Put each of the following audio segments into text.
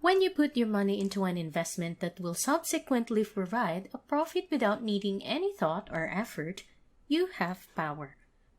When you put your money into an investment that will subsequently provide a profit without needing any thought or effort, you have power.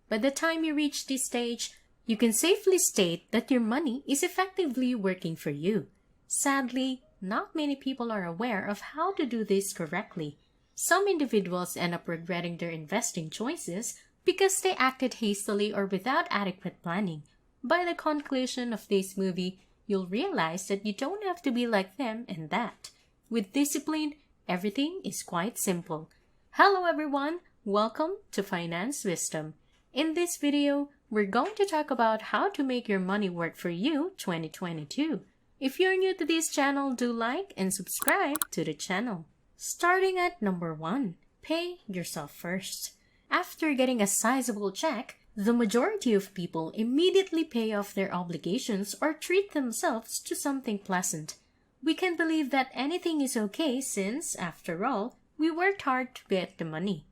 By the time you reach this stage, you can safely state that your money is effectively working for you. Sadly, not many people are aware of how to do this correctly. Some individuals end up regretting their investing choices because they acted hastily or without adequate planning. By the conclusion of this movie, you'll realize that you don't have to be like them and that. With discipline, everything is quite simple. Hello everyone, welcome to Finance Wisdom. In this video, we're going to talk about how to make your money work for you 2022. If you're new to this channel, do like and subscribe to the channel. Starting at number 1, pay yourself first. After getting a sizable check, the majority of people immediately pay off their obligations or treat themselves to something pleasant. We can believe that anything is okay since, after all, we worked hard to get the money.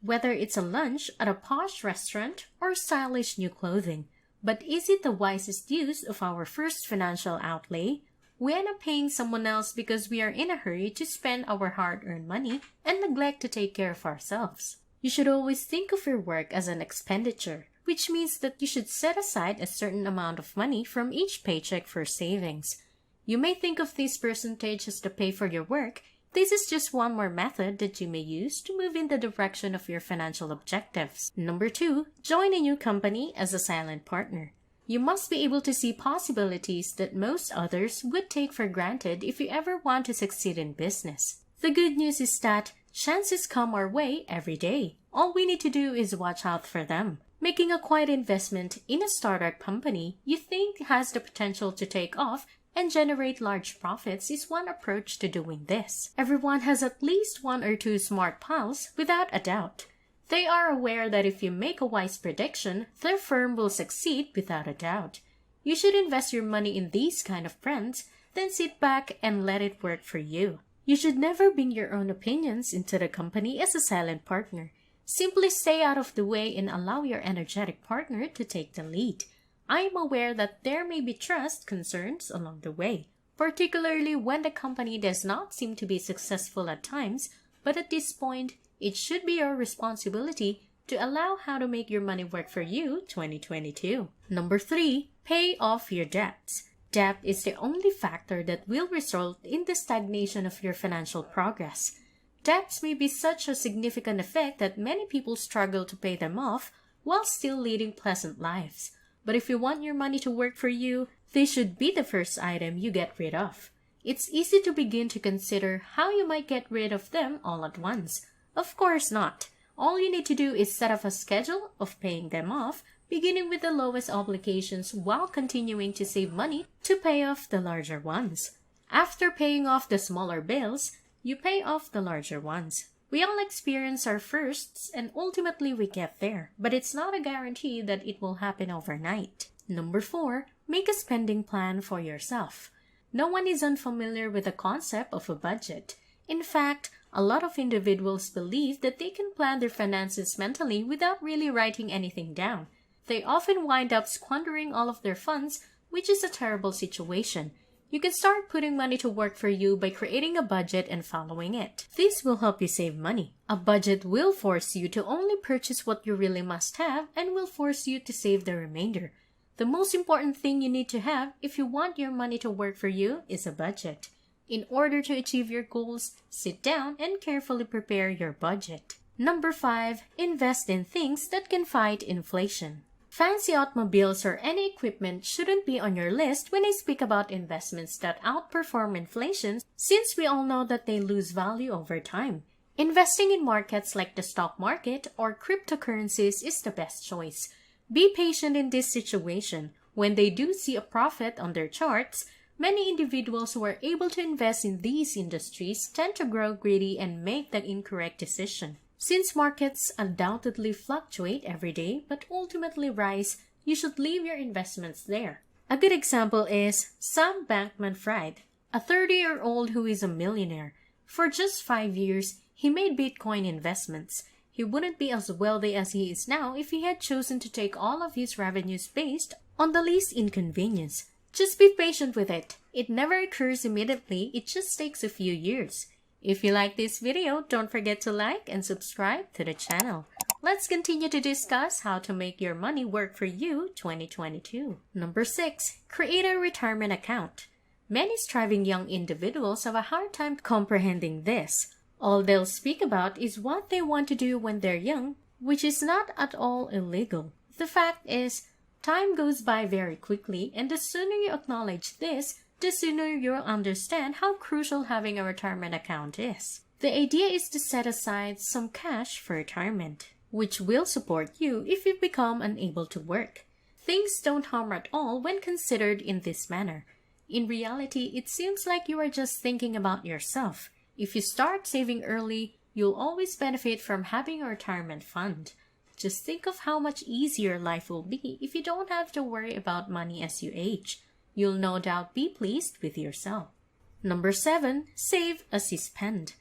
Whether it's a lunch at a posh restaurant or stylish new clothing, but is it the wisest use of our first financial outlay? We end up paying someone else because we are in a hurry to spend our hard-earned money and neglect to take care of ourselves. You should always think of your work as an expenditure, which means that you should set aside a certain amount of money from each paycheck for savings. You may think of this percentage as the pay for your work. This is just one more method that you may use to move in the direction of your financial objectives. Number 2, join a new company as a silent partner. You must be able to see possibilities that most others would take for granted if you ever want to succeed in business. The good news is that chances come our way every day. All we need to do is watch out for them. Making a quiet investment in a startup company you think has the potential to take off and generate large profits is one approach to doing this. Everyone has at least 1 or 2 smart pals without a doubt. They are aware that if you make a wise prediction, their firm will succeed without a doubt. You should invest your money in these kind of friends, then sit back and let it work for you. You should never bring your own opinions into the company as a silent partner. Simply stay out of the way and allow your energetic partner to take the lead. I am aware that there may be trust concerns along the way, particularly when the company does not seem to be successful at times, but at this point, it should be your responsibility to allow how to make your money work for you 2022. Number 3, pay off your debts. Debt is the only factor that will result in the stagnation of your financial progress. Debts may be such a significant effect that many people struggle to pay them off while still leading pleasant lives. But if you want your money to work for you, they should be the first item you get rid of. It's easy to begin to consider how you might get rid of them all at once. Of course not. All you need to do is set up a schedule of paying them off, beginning with the lowest obligations while continuing to save money to pay off the larger ones. After paying off the smaller bills, you pay off the larger ones. We all experience our firsts and ultimately we get there, but it's not a guarantee that it will happen overnight. Number 4, make a spending plan for yourself. No one is unfamiliar with the concept of a budget. In fact, a lot of individuals believe that they can plan their finances mentally without really writing anything down. They often wind up squandering all of their funds, which is a terrible situation. You can start putting money to work for you by creating a budget and following it. This will help you save money. A budget will force you to only purchase what you really must have and will force you to save the remainder. The most important thing you need to have if you want your money to work for you is a budget. In order to achieve your goals, sit down and carefully prepare your budget. Number 5, invest in things that can fight inflation. Fancy automobiles or any equipment shouldn't be on your list when I speak about investments that outperform inflation, since we all know that they lose value over time. Investing in markets like the stock market or cryptocurrencies is the best choice. Be patient in this situation. When they do see a profit on their charts, many individuals who are able to invest in these industries tend to grow greedy and make the incorrect decision. Since markets undoubtedly fluctuate every day but ultimately rise, you should leave your investments there. A good example is Sam Bankman-Fried, a 30-year-old who is a millionaire. For just 5 years, he made Bitcoin investments. He wouldn't be as wealthy as he is now if he had chosen to take all of his revenues based on the least inconvenience. Just be patient with it. It never occurs immediately, it just takes a few years. If you like this video, don't forget to like and subscribe to the channel. Let's continue to discuss how to make your money work for you 2022. Number 6. Create a retirement account. Many striving young individuals have a hard time comprehending this. All they'll speak about is what they want to do when they're young, which is not at all illegal. The fact is, time goes by very quickly, and the sooner you acknowledge this, the sooner you'll understand how crucial having a retirement account is. The idea is to set aside some cash for retirement, which will support you if you become unable to work. Things don't harm at all when considered in this manner. In reality, it seems like you are just thinking about yourself. If you start saving early, you'll always benefit from having a retirement fund. Just think of how much easier life will be if you don't have to worry about money as you age. You'll no doubt be pleased with yourself. Number 7. Save as you spend.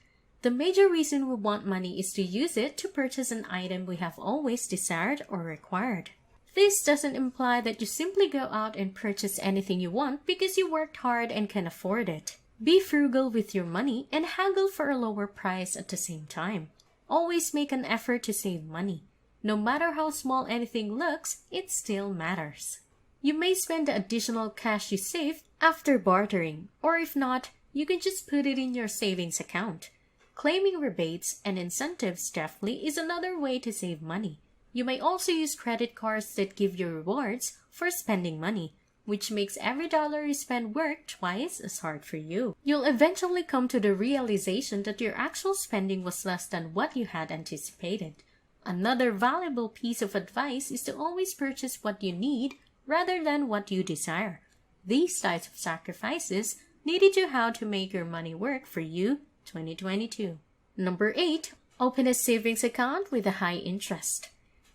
The major reason we want money is to use it to purchase an item we have always desired or required. This doesn't imply that you simply go out and purchase anything you want because you worked hard and can afford it. Be frugal with your money and haggle for a lower price at the same time. Always make an effort to save money. No matter how small anything looks, it still matters. You may spend the additional cash you saved after bartering, or if not, you can just put it in your savings account. Claiming rebates and incentives deftly is another way to save money. You may also use credit cards that give you rewards for spending money, which makes every dollar you spend work twice as hard for you. You'll eventually come to the realization that your actual spending was less than what you had anticipated. Another valuable piece of advice is to always purchase what you need rather than what you desire. These types of sacrifices needed you how to make your money work for you 2022. Number 8. Open a savings account with a high interest.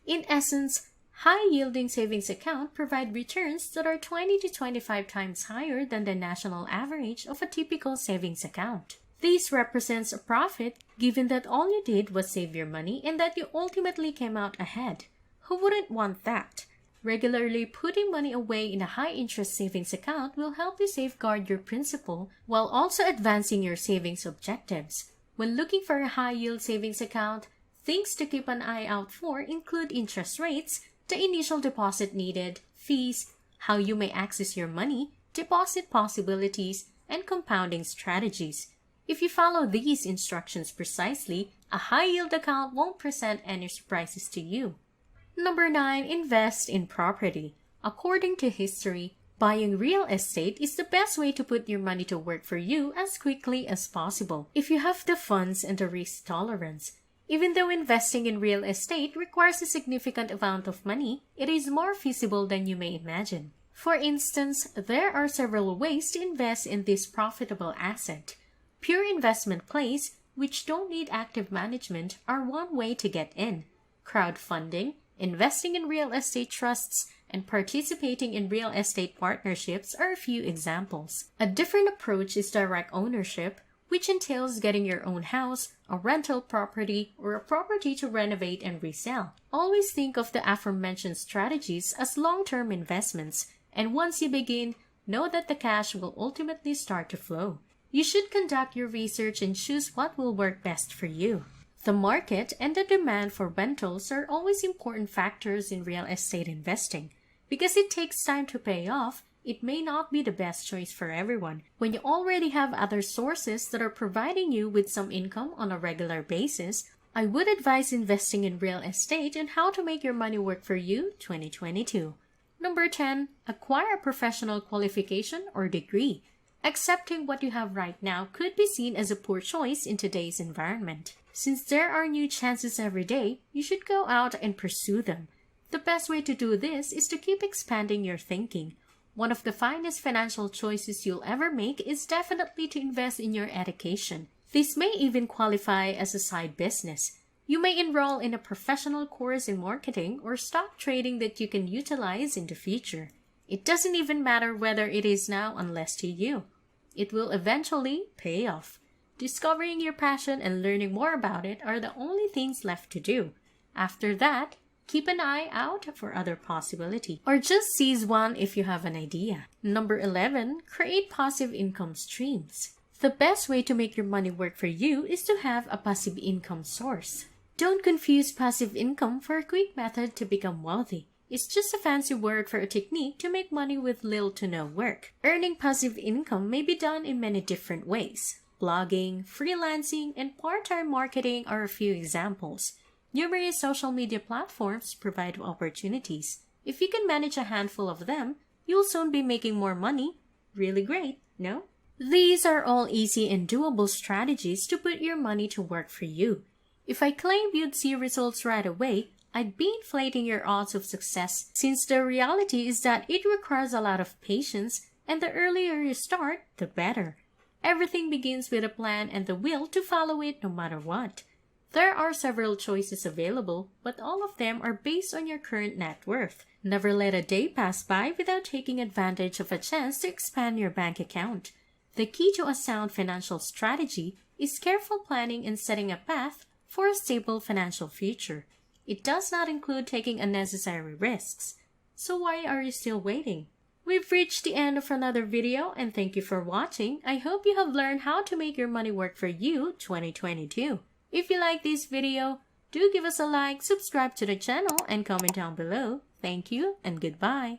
In essence, high-yielding savings accounts provide returns that are 20 to 25 times higher than the national average of a typical savings account. This represents a profit given that all you did was save your money and that you ultimately came out ahead. Who wouldn't want that? Regularly putting money away in a high-interest savings account will help you safeguard your principal while also advancing your savings objectives. When looking for a high-yield savings account, things to keep an eye out for include interest rates, the initial deposit needed, fees, how you may access your money, deposit possibilities, and compounding strategies. If you follow these instructions precisely, a high-yield account won't present any surprises to you. Number 9. Invest in property. According to history, buying real estate is the best way to put your money to work for you as quickly as possible, if you have the funds and the risk tolerance. Even though investing in real estate requires a significant amount of money, it is more feasible than you may imagine. For instance, there are several ways to invest in this profitable asset. Pure investment plays, which don't need active management, are one way to get in. Crowdfunding, investing in real estate trusts, and participating in real estate partnerships are a few examples. A different approach is direct ownership, which entails getting your own house, a rental property, or a property to renovate and resell. Always think of the aforementioned strategies as long-term investments, and once you begin, know that the cash will ultimately start to flow. You should conduct your research and choose what will work best for you. The market and the demand for rentals are always important factors in real estate investing. Because it takes time to pay off, it may not be the best choice for everyone. When you already have other sources that are providing you with some income on a regular basis, I would advise investing in real estate and how to make your money work for you 2022. Number 10. Acquire a professional qualification or degree. Accepting what you have right now could be seen as a poor choice in today's environment. Since there are new chances every day, you should go out and pursue them. The best way to do this is to keep expanding your thinking. One of the finest financial choices you'll ever make is definitely to invest in your education. This may even qualify as a side business. You may enroll in a professional course in marketing or stock trading that you can utilize in the future. It doesn't even matter whether it is now unless to you. It will eventually pay off. Discovering your passion and learning more about it are the only things left to do. After that, Keep an eye out for other possibilities, or just seize one if you have an idea. Number 11, create passive income streams. The best way to make your money work for you is to have a passive income source. Don't confuse passive income for a quick method to become wealthy. It's just a fancy word for a technique to make money with little to no work. Earning passive income may be done in many different ways. Blogging, freelancing, and part-time marketing are a few examples. Numerous social media platforms provide opportunities. If you can manage a handful of them, you'll soon be making more money. Really great, no? These are all easy and doable strategies to put your money to work for you. If I claimed you'd see results right away, I'd be inflating your odds of success, since the reality is that it requires a lot of patience, and the earlier you start, the better. Everything begins with a plan and the will to follow it no matter what. There are several choices available, but all of them are based on your current net worth. Never let a day pass by without taking advantage of a chance to expand your bank account. The key to a sound financial strategy is careful planning and setting a path for a stable financial future. It does not include taking unnecessary risks. So why are you still waiting? We've reached the end of another video, and thank you for watching. I hope you have learned how to make your money work for you 2022. If you like this video, do give us a like, subscribe to the channel, and comment down below. Thank you and goodbye.